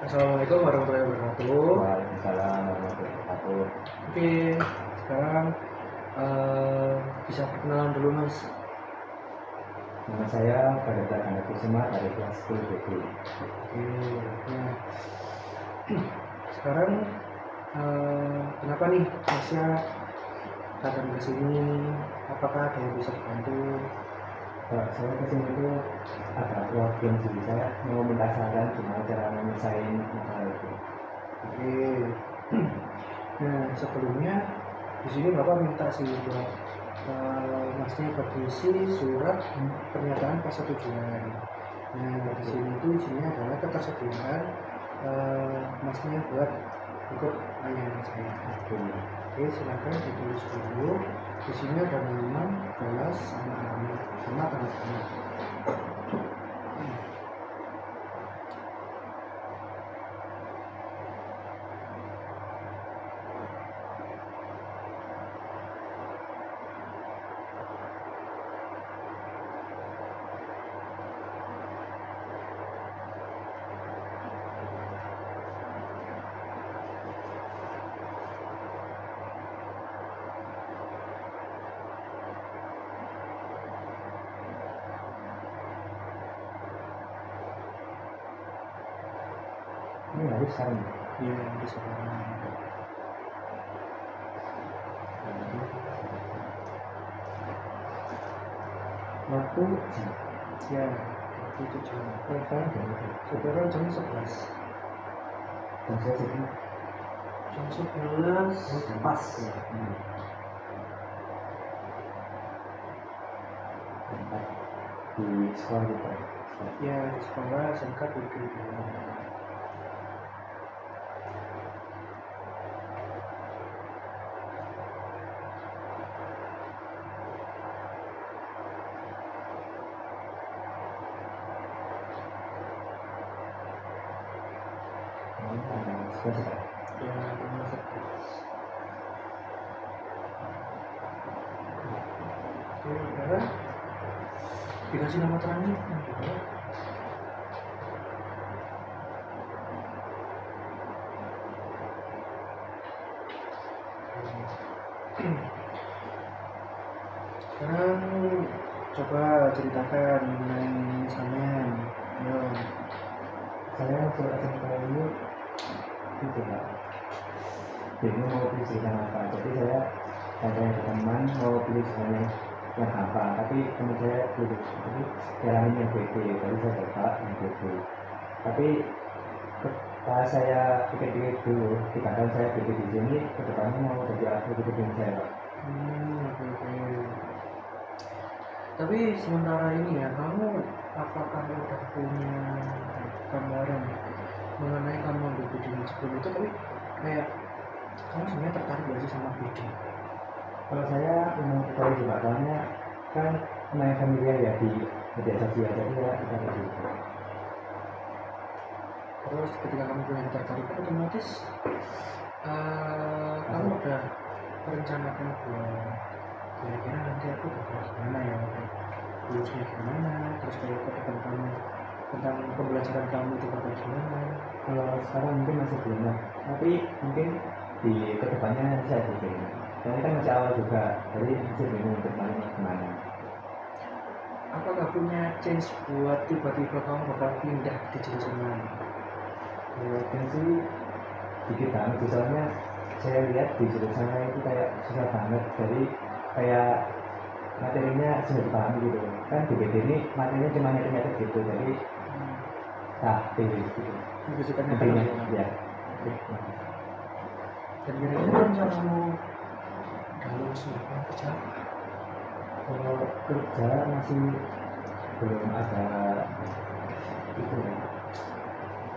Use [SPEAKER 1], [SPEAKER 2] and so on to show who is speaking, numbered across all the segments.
[SPEAKER 1] Assalamualaikum warahmatullahi wabarakatuh.
[SPEAKER 2] Waalaikumsalam warahmatullahi wabarakatuh.
[SPEAKER 1] Oke, sekarang bisa perkenalan dulu mas.
[SPEAKER 2] Nama saya Bardata Ganda Kusuma dari kelas 10 BD.
[SPEAKER 1] Oke, nah sekarang kenapa nih masnya datang ke sini? Apakah ada yang bisa dibantu?
[SPEAKER 2] Saya kesini itu ada problem sih. Saya mau minta saran gimana cara menyelesaikan masalah itu.
[SPEAKER 1] Oke, nah sebelumnya di sini bapak minta sih buat masnya berisi surat pernyataan persetujuan. Nah di sini itu isinya adalah ketersediaan masnya buat ikut layanan saya. Oke, silakan ditulis dulu. Di sini ada nama, kelas, sama alamat, sama tanda tangan.
[SPEAKER 2] Ini harus sekarang.
[SPEAKER 1] Iya, di sekarang.
[SPEAKER 2] Waktu
[SPEAKER 1] Ya, itu jam.
[SPEAKER 2] telepon
[SPEAKER 1] Sekarang jam 11.
[SPEAKER 2] dan saya sedih.
[SPEAKER 1] Jam 11 pas.
[SPEAKER 2] Di sekolah kita.
[SPEAKER 1] Ya, di sekolah SMK Negeri 2.
[SPEAKER 2] Sekolah.
[SPEAKER 1] Ya, tanggal 11. Oke, udah. Dikasih nama terangnya juga. Sekarang coba ceritakan mengenai sampean. Yo,
[SPEAKER 2] Saya masuk SMK ini itu Pak, bingung mau pilih jurusan apa. Jadi saya ada teman mau pilih jurusan yang apa, tapi teman saya pilih jadi jalanin yang BD, jadi saya coba yang BD. Tapi pas saya pikir-pikir dulu, 3 tahun saya BD di sini, kedepannya mau jadi apa gitu dengan saya Pak.
[SPEAKER 1] oke. Tapi sementara ini ya, kamu apakah udah punya gambaran mengenai kamu ambil bidding sebelum itu? Tapi kayak kamu sebenarnya tertarik gak sih sama bidding?
[SPEAKER 2] Kalau saya mau tahu juga, soalnya kan main familiar ya di media sosial, jadi ya kita gitu.
[SPEAKER 1] Terus ketika kamu punya tertarik, otomatis kamu udah merencanakan buat kira-kira nanti aku bakal gimana ya, lulusnya gimana, terus kayak ke depan kamu tentang pembelajaran kamu itu bakal gimana.
[SPEAKER 2] Kalau sekarang mungkin masih belum lah, tapi mungkin di kedepannya saya bikin. Dan ini kan masih awal juga, jadi masih bingung untuk kemana.
[SPEAKER 1] Apakah punya chance buat tiba-tiba kamu bakal pindah di jurusan lain?
[SPEAKER 2] Dan sih dikit banget sih, soalnya saya lihat di jurusan saya itu kayak susah banget, jadi kayak materinya sudah dipahami gitu. Kan di BD ini materinya cuma nyata-nyata gitu, jadi gitu.
[SPEAKER 1] Lebih suka
[SPEAKER 2] Intinya
[SPEAKER 1] nyata
[SPEAKER 2] ya.
[SPEAKER 1] Dan kira-kira kalau misalnya kamu udah lulus nih, kamu kerja apa?
[SPEAKER 2] Kalau kerja masih belum ada itu ya,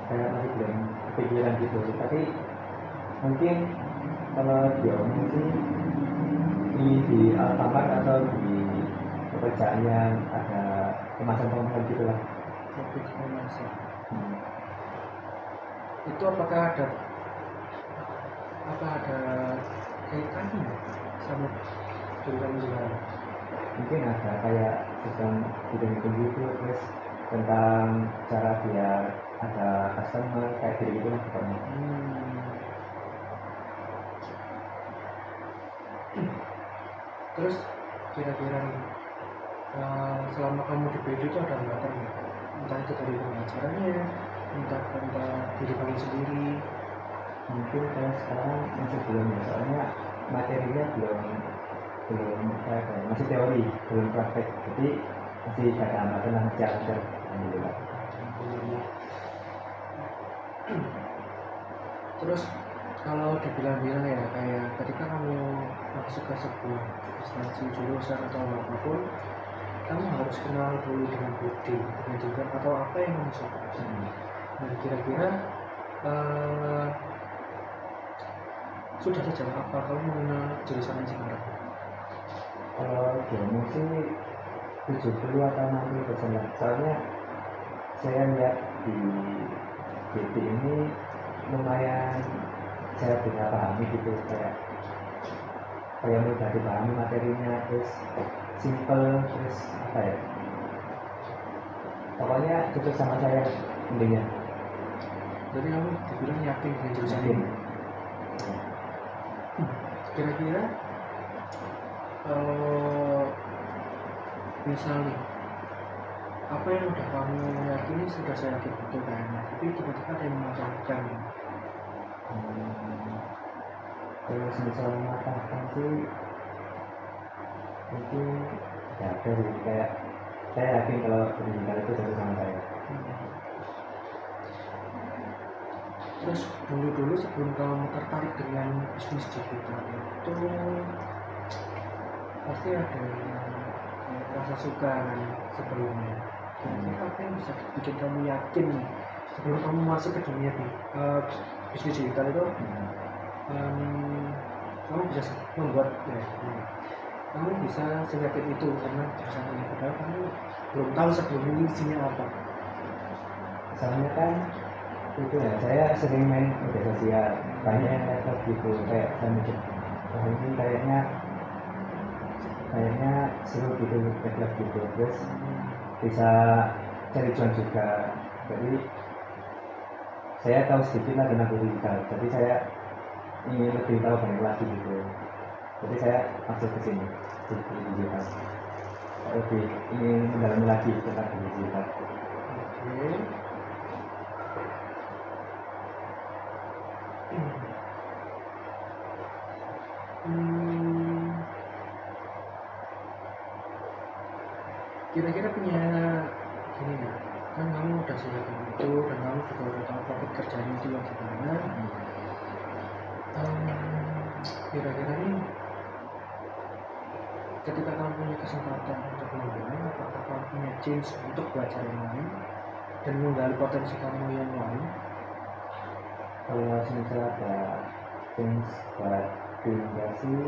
[SPEAKER 2] kayak masih belum kepikiran gitu, tapi mungkin kalau diomong sih di Alfamart atau di pekerjaan yang ada kemasan gitu lah.
[SPEAKER 1] Lebih ke memasak. Itu apakah ada kaitannya sama jurusan sekarang?
[SPEAKER 2] Mungkin ada kayak sistem hitung-hitung gitu, terus tentang cara biar ada customer kayak gitu lah pokoknya.
[SPEAKER 1] Terus kira-kira nih, selama kamu di BD itu ada hambatan nggak? Entah itu dari pengacaranya, entah diri kamu sendiri.
[SPEAKER 2] Mungkin kalau sekarang masih belum ya, soalnya materinya belum kayak masih teori, belum praktek, jadi masih ada hambatan lah, masih ada. Alhamdulillah.
[SPEAKER 1] Terus kalau dibilang-bilang ya, kayak ketika kamu masuk ke sebuah instansi jurusan atau apapun, kamu harus kenal dulu dengan BD, dengan jurusan atau apa yang kamu suka. Dan kira-kira sudah sejauh apa kamu mengenal jurusan yang sekarang?
[SPEAKER 2] Kalau ilmu sih 70 atau 60% lah. Soalnya saya lihat di BD ini lumayan saya bisa pahami gitu, kayak mudah dipahami materinya, terus simple, terus apa ya, pokoknya cocok sama saya intinya.
[SPEAKER 1] Jadi kamu dibilang yakin dengan jurusan
[SPEAKER 2] Yakin.
[SPEAKER 1] ini? Kira-kira misalnya apa yang udah kamu yakini sudah saya yakin betul kan, tapi tiba-tiba ada yang mengatakan
[SPEAKER 2] Terus misalnya matahkan sih mungkin ya ada sih, kayak saya yakin kalau pendidikan itu cocok sama saya.
[SPEAKER 1] Terus dulu sebelum kamu tertarik dengan bisnis digital itu pasti ada rasa suka kan sebelumnya. Kira-kira apa yang bisa bikin kamu yakin nih sebelum kamu masuk ke dunia bisnis digital itu kamu bisa membuat kamu bisa seyakin itu karena jurusan ini, padahal kamu belum tahu sebelumnya isinya apa.
[SPEAKER 2] Soalnya kan itu ya, saya sering main media sosial, banyak yang live gitu, kayak saya mikir wah ini kayaknya seru gitu, live gitu, terus bisa cari cuan juga. Jadi saya tahu sedikit lah tentang digital, jadi saya ingin lebih tahu banyak lagi gitu. Jadi saya masuk ke sini di digital, lebih ingin mendalami lagi tentang digital.
[SPEAKER 1] Oke. Kira-kira punya gini nggak? Kan kamu udah siapin itu dan kamu juga udah tahu profit kerjanya itu yang gimana. Kira-kira nih ketika kamu punya kesempatan untuk memulai, apakah kamu punya chance untuk belajar yang lain dan menggali potensi kamu yang lain?
[SPEAKER 2] Kalau misalnya ada things buat pindah sih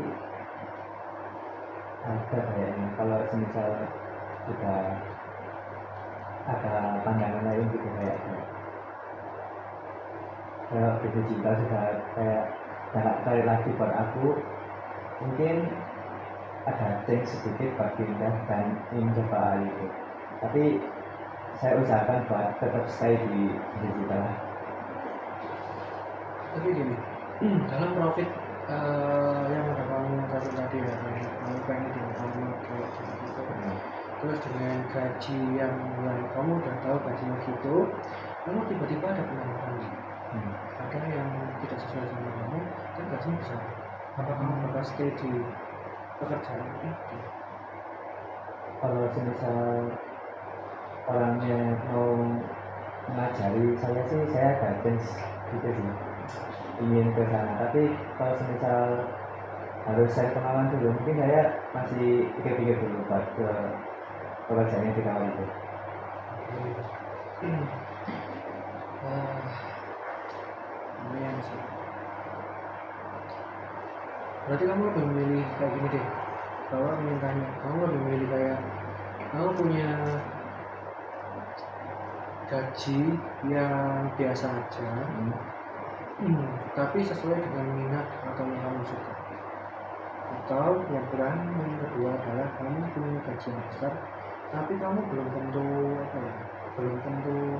[SPEAKER 2] ada kayaknya, kalau misal sudah ada pandangan lain gitu, kayak di digital sudah kayak jangan tarik lagi buat aku, mungkin ada things sedikit buat pindah dan ingin coba hal itu, tapi saya usahakan buat tetap stay di digital.
[SPEAKER 1] Tapi gini, dalam profit yang udah kamu kasih tadi ya, kamu pengen dengan kamu kayak gitu, terus dengan gaji yang kamu udah tahu gajinya gitu, lalu tiba-tiba ada penambahan, ada yang tidak sesuai sama kamu, kan gajinya besar. Apa kamu bakal stay di pekerjaan itu?
[SPEAKER 2] Kalau misal orangnya mau mengajari saya sih, saya ada chance gitu sih, ingin ke sana. Tapi kalau misal harus saya pengalaman dulu, mungkin saya masih pikir-pikir dulu buat ke pekerjaannya di awal itu.
[SPEAKER 1] Lumayan sih. Berarti kamu lebih memilih kayak gini deh. Kalau ingin tanya, kamu lebih memilih kayak kamu punya gaji yang biasa aja, tapi sesuai dengan minat atau yang kamu suka. Atau yang kedua adalah kamu punya gaji yang besar, tapi kamu belum tentu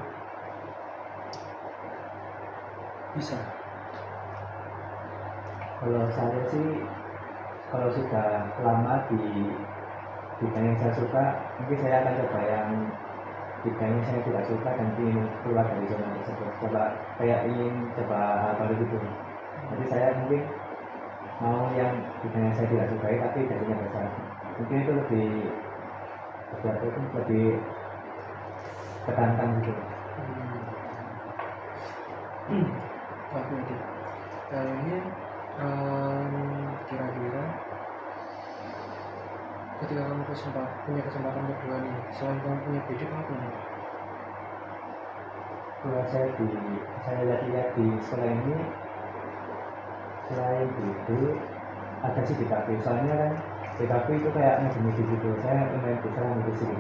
[SPEAKER 1] bisa?
[SPEAKER 2] Kalau saya sih, kalau sudah lama di bidang yang saya suka, mungkin saya akan coba yang bidang yang saya tidak suka dan ingin keluar dari zona tersebut. Coba kayak ingin coba hal baru gitu. Jadi saya mungkin mau yang bidang yang saya tidak sukai tapi gajinya besar. Mungkin itu lebih lebih ketantang gitu.
[SPEAKER 1] Oke, oke. Kayaknya kira-kira ketika kamu punya kesempatan kedua nih, selain kamu punya bidik apa nih?
[SPEAKER 2] Kalau saya lihat-lihat di sekolah ini, selain itu ada sih DKV. Soalnya kan DKV itu kayak medis gitu. Saya lumayan bisa medis gitu.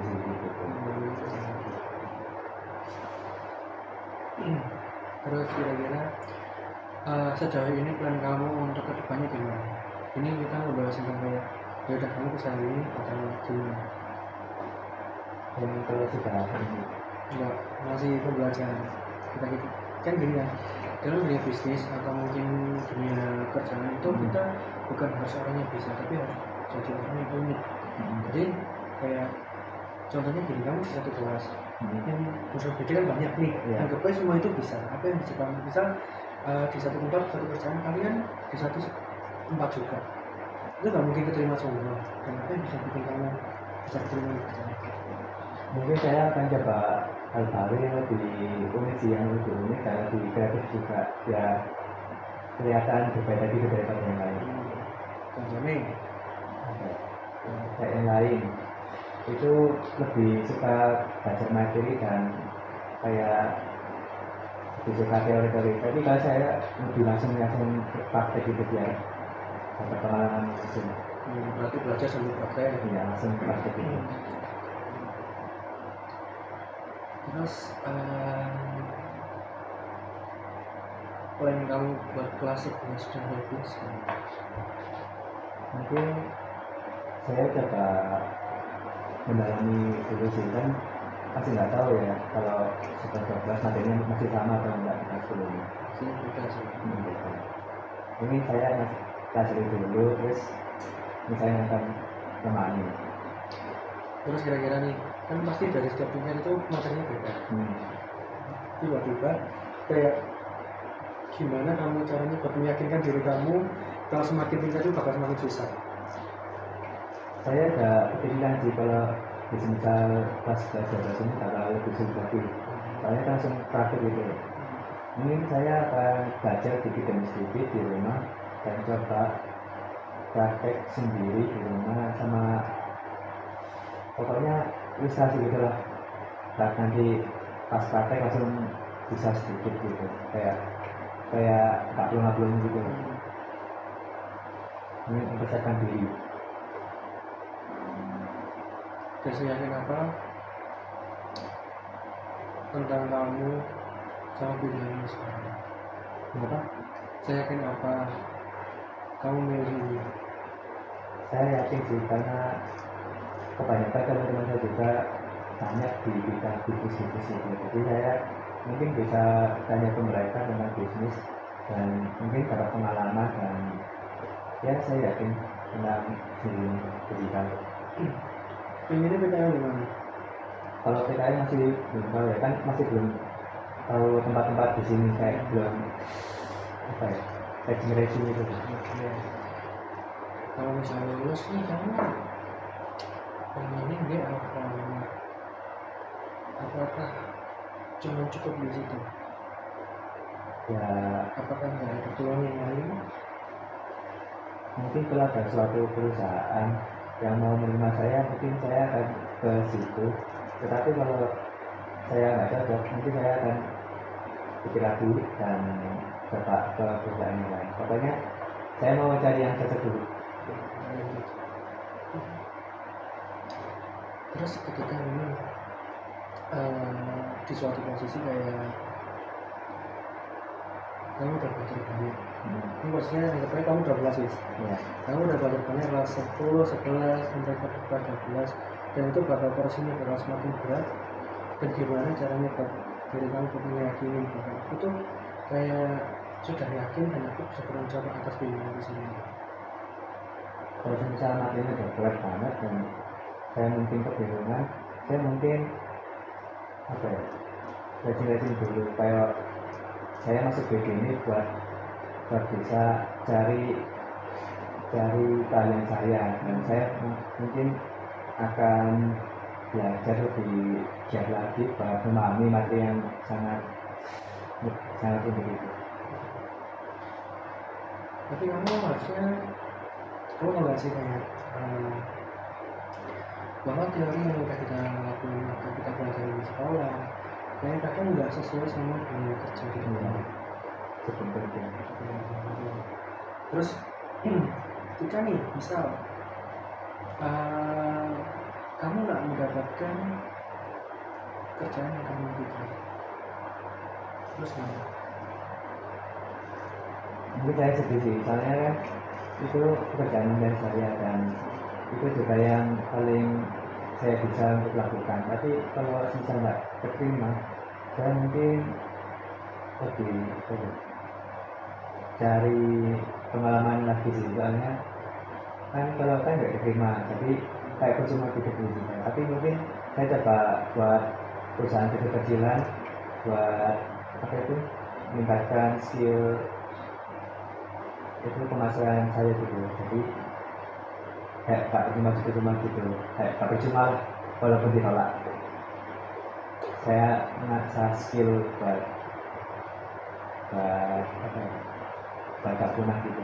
[SPEAKER 1] Terus kira-kira sejauh ini plan kamu untuk kedepannya gimana? Ini kita ngebahas tentang kayak ya udah kamu bisa ini atau gimana?
[SPEAKER 2] Dan kalau sudah ini,
[SPEAKER 1] Enggak, masih pembelajaran kita gitu kan gini kan, dalam dunia bisnis atau mungkin dunia kerjaan itu kita bukan harus orang yang bisa, tapi harus jadi orang yang unik. Jadi kayak contohnya gini, kamu di satu kelas yang unsur beda kan banyak nih,
[SPEAKER 2] Iya.
[SPEAKER 1] anggap aja semua itu bisa. Apa yang bisa kamu bisa di satu tempat, satu kerjaan kalian di satu tempat juga, itu nggak mungkin keterima semua. Dan apa yang bisa bikin kamu bisa keterima di kerjaan itu?
[SPEAKER 2] mungkin saya akan coba hal baru yang lebih unik sih, yang lebih unik dan lebih kreatif juga, ya kelihatan berbeda gitu daripada yang lain.
[SPEAKER 1] Contohnya
[SPEAKER 2] Kayak yang lain itu lebih suka belajar materi dan kayak lebih suka teori-teori. Tapi kalau saya lebih langsung praktek gitu ya, dapat pengalaman langsung.
[SPEAKER 1] berarti belajar sambil praktek.
[SPEAKER 2] Ya langsung praktek gitu.
[SPEAKER 1] Terus plan kamu buat klasik yang sudah bagus kan?
[SPEAKER 2] Mungkin saya coba mendalami dulu sih, kan masih nggak tahu ya kalau sudah 12 materinya masih sama atau enggak kita sebelumnya.
[SPEAKER 1] Sih beda sih.
[SPEAKER 2] Gitu. Ini saya pelajari dulu, terus misalnya akan temani.
[SPEAKER 1] Terus kira-kira nih, kan pasti dari setiap tingkat itu materinya beda. Tiba-tiba kayak gimana kamu caranya buat meyakinkan diri kamu kalau semakin tingkat itu bakal semakin susah?
[SPEAKER 2] Saya ada kepikiran sih kalau di semisal pas belajar ini bakal lebih sulit lagi. Soalnya kan langsung praktik gitu. Mungkin saya akan belajar sedikit di rumah dan coba praktek sendiri di rumah, sama pokoknya ilustrasi gitu lah. Nah, nanti pas praktek langsung bisa sedikit gitu, kayak nggak belum gitu. Ini mempersiapkan diri.
[SPEAKER 1] Dan saya yakin apa tentang kamu sama pilihanmu sekarang?
[SPEAKER 2] Kenapa?
[SPEAKER 1] Saya yakin apa kamu milih ini?
[SPEAKER 2] Saya yakin sih, karena kebanyakan teman-teman saya juga banyak di bidang bisnis itu. Jadi saya mungkin bisa tanya ke mereka tentang bisnis dan mungkin dapat pengalaman, dan ya saya yakin tentang digital.
[SPEAKER 1] Pengennya PKL di mana?
[SPEAKER 2] Kalau PKI masih belum tahu ya, kan masih belum tahu tempat-tempat di sini, kayak belum apa ya, kayak generasi itu.
[SPEAKER 1] Oke. Kalau misalnya lulus nih kamu pengennya dia apa? Apakah cuma cukup di situ?
[SPEAKER 2] Ya
[SPEAKER 1] Apakah nggak ada peluang yang lain?
[SPEAKER 2] mungkin kalau ada suatu perusahaan yang mau menerima saya, mungkin saya akan ke situ. Tetapi kalau saya nggak cocok, mungkin saya akan pikir lagi dan coba ke perusahaan yang lain. Pokoknya saya mau cari yang cocok dulu.
[SPEAKER 1] Terus ketika memang di suatu posisi kayak kamu udah belajar banyak, ini posisinya anggap aja kamu 12 wis.
[SPEAKER 2] Ya.
[SPEAKER 1] Kamu udah belajar banyak kelas 10, 11 sampai ke 12, dan itu bakal porsinya bakal semakin berat. Dan gimana caranya buat diri kamu untuk meyakini bahwa itu kayak sudah yakin dan aku bisa bertanggung jawab atas pilihan aku sendiri.
[SPEAKER 2] Kalau misalnya materinya udah berat banget dan saya mungkin kebingungan, saya mungkin apa ya, rajin-rajin dulu kayak saya masuk BG ini buat bisa cari kalian saya, dan saya mungkin akan belajar lebih giat lagi buat memahami materi yang sangat unik itu.
[SPEAKER 1] Tapi kamu harusnya nggak sih kayak bahwa teori yang udah kita lakuin atau kita pelajari di sekolah kayak kadang nggak sesuai sama dunia kerja di luar.
[SPEAKER 2] Sebenarnya.
[SPEAKER 1] Terus ketika nih misal kamu nggak mendapatkan kerjaan yang kamu inginkan, terus gimana?
[SPEAKER 2] Mungkin saya sedih sih, soalnya kan itu pekerjaan dari saya dan itu juga yang paling saya bisa untuk lakukan. Tapi kalau misal nggak terima, saya mungkin lebih cari pengalaman lagi sih, soalnya kan kalau kan nggak diterima, jadi kayak percuma hidup di sini. Tapi mungkin saya coba buat perusahaan kecil-kecilan buat apa itu meningkatkan skill itu pemasaran saya gitu. Jadi kayak gak percuma gitu, kayak gak percuma walaupun ditolak. Saya mengasah skill buat apa ya, buat gak punah gitu.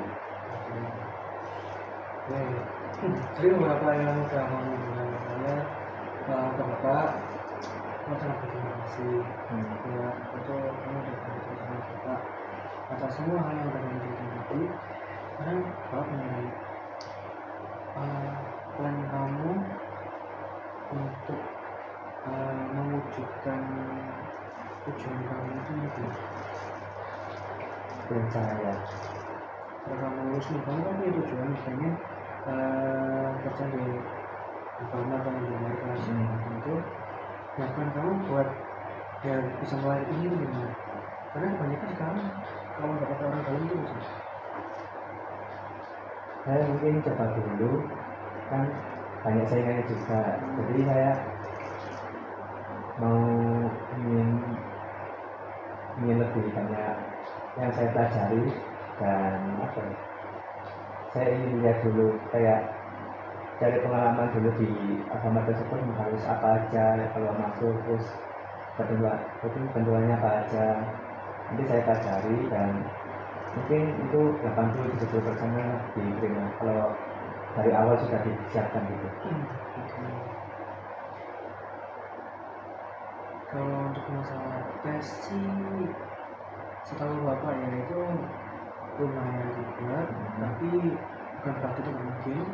[SPEAKER 1] Jadi beberapa yang udah ngomong dengan saya ke Bapak, saya sangat berterima kasih ya itu kamu udah berbicara sama Bapak atas semua hal yang udah kamu ceritakan tadi. Sekarang Bapak mengenai plan kamu untuk mewujudkan tujuan kamu itu mungkin
[SPEAKER 2] Dan saya
[SPEAKER 1] kalau kamu lulus nih, kamu kan punya tujuan nih, pengen kerja di Alfamart atau di Amerika itu. Nah, plan kamu buat ya bisa mulai ini tuh gimana? Karena kebanyakan sekarang kalau nggak pakai orang dalam itu susah.
[SPEAKER 2] saya mungkin coba dulu, kan banyak saingannya juga, jadi saya mau ingin lebih banyak yang saya pelajari dan apa ya, saya ingin lihat dulu kayak cari pengalaman dulu di agama tersebut harus apa aja kalau masuk, terus ketentuannya apa aja, nanti saya pelajari dan mungkin itu 80-70% diterima kalau dari awal sudah disiapkan gitu.
[SPEAKER 1] Kalau untuk masalah tes sih, setahu Bapak ya itu lumayan ribet, tapi bukan berarti itu nggak mungkin.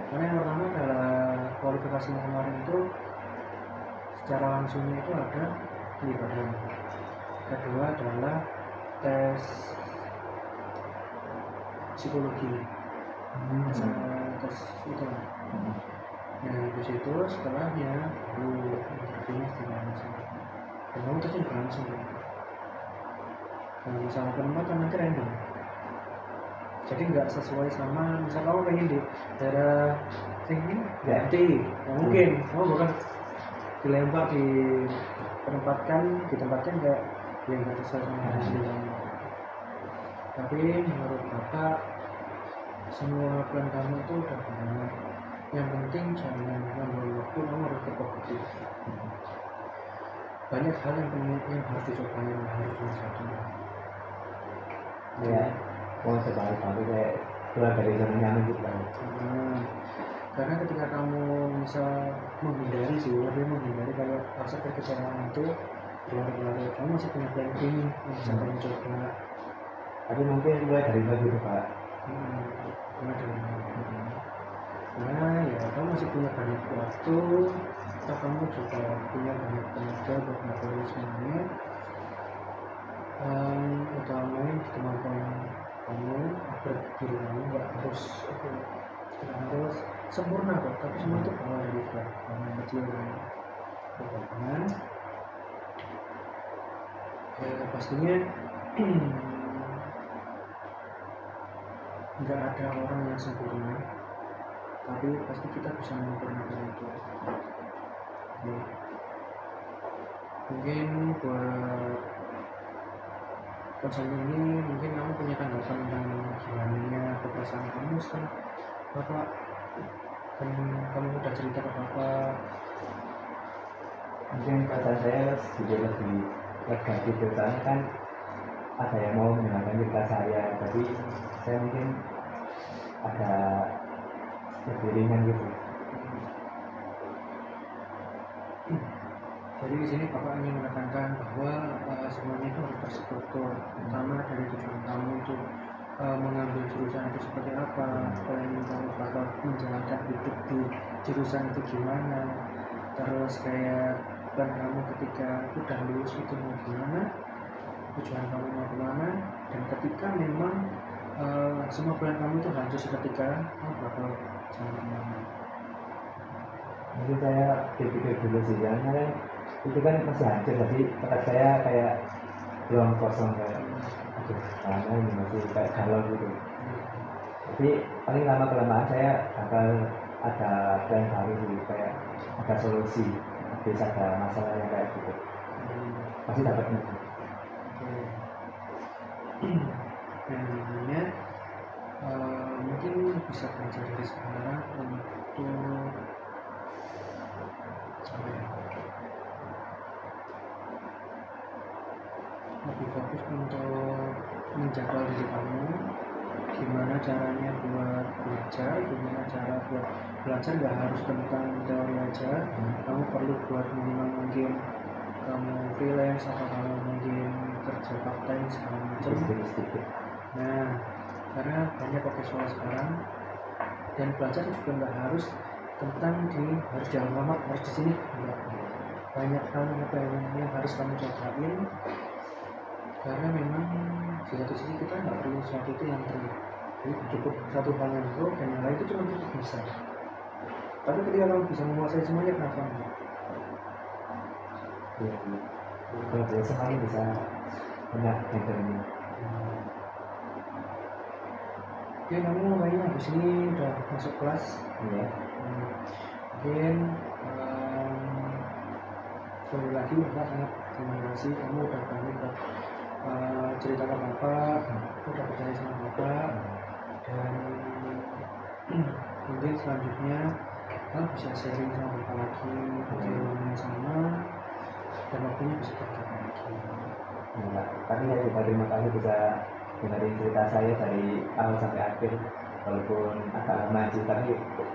[SPEAKER 1] Karena yang pertama adalah kualifikasi kemarin itu secara langsungnya itu ada di badan. Kedua adalah tes psikologi, tes itu. Nah di situ setelahnya baru interviewnya secara langsung. Dan kamu tesnya juga langsung gitu. Nah masalah penempatan nanti random. Jadi nggak sesuai sama misal kamu pengen di daerah sini ganti, ya mungkin kamu bukan dilempar ditempatkan kayak yang nggak sesuai sama hasil kamu. Tapi menurut Bapak semua plan kamu itu udah benar. Yang penting jangan ngambil waktu, kamu harus berkompetisi. Banyak hal yang harus dicoba, yang harus dicoba.
[SPEAKER 2] Ya, mau sebalik tapi kayak keluar dari zona nyaman gitu kan.
[SPEAKER 1] Karena ketika kamu bisa menghindari lebih menghindari kalau rasa kekecewaan itu berlarut-larut, kamu masih punya plan B yang bisa kamu coba.
[SPEAKER 2] Tapi mungkin mulai dari bagi itu Pak.
[SPEAKER 1] Mulai dari Nah ya kamu masih punya banyak waktu, atau kamu juga punya banyak tenaga buat melakukan semuanya. Utamain kemampuan kamu, upgrade diri kamu, nggak harus sempurna kok, tapi semua itu berawal dari yang kecil dan berkembang. Ya pastinya nggak ada orang yang sempurna, tapi pasti kita bisa menyempurnakan itu. Oke. Mungkin buat konsen ini mungkin kamu punya tanggapan tentang gimana perasaan kamu setelah bapak dan kamu udah cerita ke bapak.
[SPEAKER 2] Mungkin perasaan saya sedikit lebih lega gitu, soalnya kan ada yang mau mendengarkan cerita saya, jadi saya mungkin ada lebih ringan gitu.
[SPEAKER 1] Jadi di sini bapak ingin menekankan bahwa semuanya itu harus terstruktur, pertama dari tujuan kamu itu mengambil jurusan itu seperti apa, planning kamu bakal menjalankan hidup di jurusan itu gimana, terus kayak plan kamu ketika udah lulus itu mau gimana, tujuan kamu mau kemana, dan ketika memang semua plan kamu itu hancur seketika, kamu bakal jalan kemana.
[SPEAKER 2] Mungkin saya pikir dulu sih, karena itu kan masih hancur, jadi otak saya kayak belum kosong, kayak aduh mana ini masih kayak galau gitu. Jadi paling lama kelamaan saya bakal ada plan baru sih, kayak ada solusi habis ada masalah yang kayak gitu, pasti dapat nih.
[SPEAKER 1] Nah, namanya mungkin bisa belajar dari sekarang untuk apa ya, lebih fokus untuk menjadwal diri kamu, gimana caranya buat belajar, gimana cara buat belajar nggak harus tentang teori aja, kamu perlu buat minimal mungkin kamu freelance atau kamu mungkin kerja part time segala macam.
[SPEAKER 2] Sedikit-sedikit.
[SPEAKER 1] Nah, karena banyak profesional sekarang dan belajar juga nggak harus tentang harus di alamat, harus di sini, enggak. Banyak hal yang harus kamu cobain, karena memang di satu sisi kita nggak perlu sesuatu itu yang jadi cukup satu hal yang pro dan yang lain itu cuma cukup bisa. Tapi ketika kamu bisa menguasai semuanya, kenapa enggak?
[SPEAKER 2] Iya. Kalau saya semuanya bisa banyak handle-nya.
[SPEAKER 1] Oke, kamu kayaknya habis ini udah masuk kelas.
[SPEAKER 2] Iya.
[SPEAKER 1] Mungkin sekali lagi Bapak sangat terima kasih, kamu udah berani cerita ke Bapak, udah percaya sama Bapak, dan mungkin selanjutnya kamu bisa sharing sama Bapak lagi di ruangan yang sama dan waktunya bisa terjaga lagi.
[SPEAKER 2] Enggak, tapi saya juga terima kasih bisa dengerin cerita saya dari awal sampai akhir, walaupun agak lama sih, tapi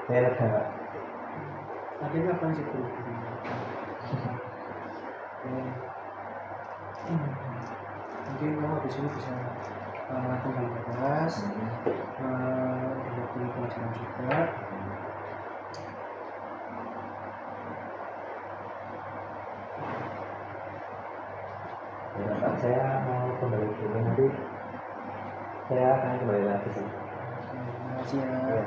[SPEAKER 2] saya lega.
[SPEAKER 1] Akhirnya apa sih itu? Mungkin kamu habis ini bisa kembali ke kelas, udah waktunya pelajaran juga.
[SPEAKER 2] Ya, Pak, saya mau kembali dulu, nanti saya akan kembali lagi sih.
[SPEAKER 1] Terima kasih ya.
[SPEAKER 2] Ya.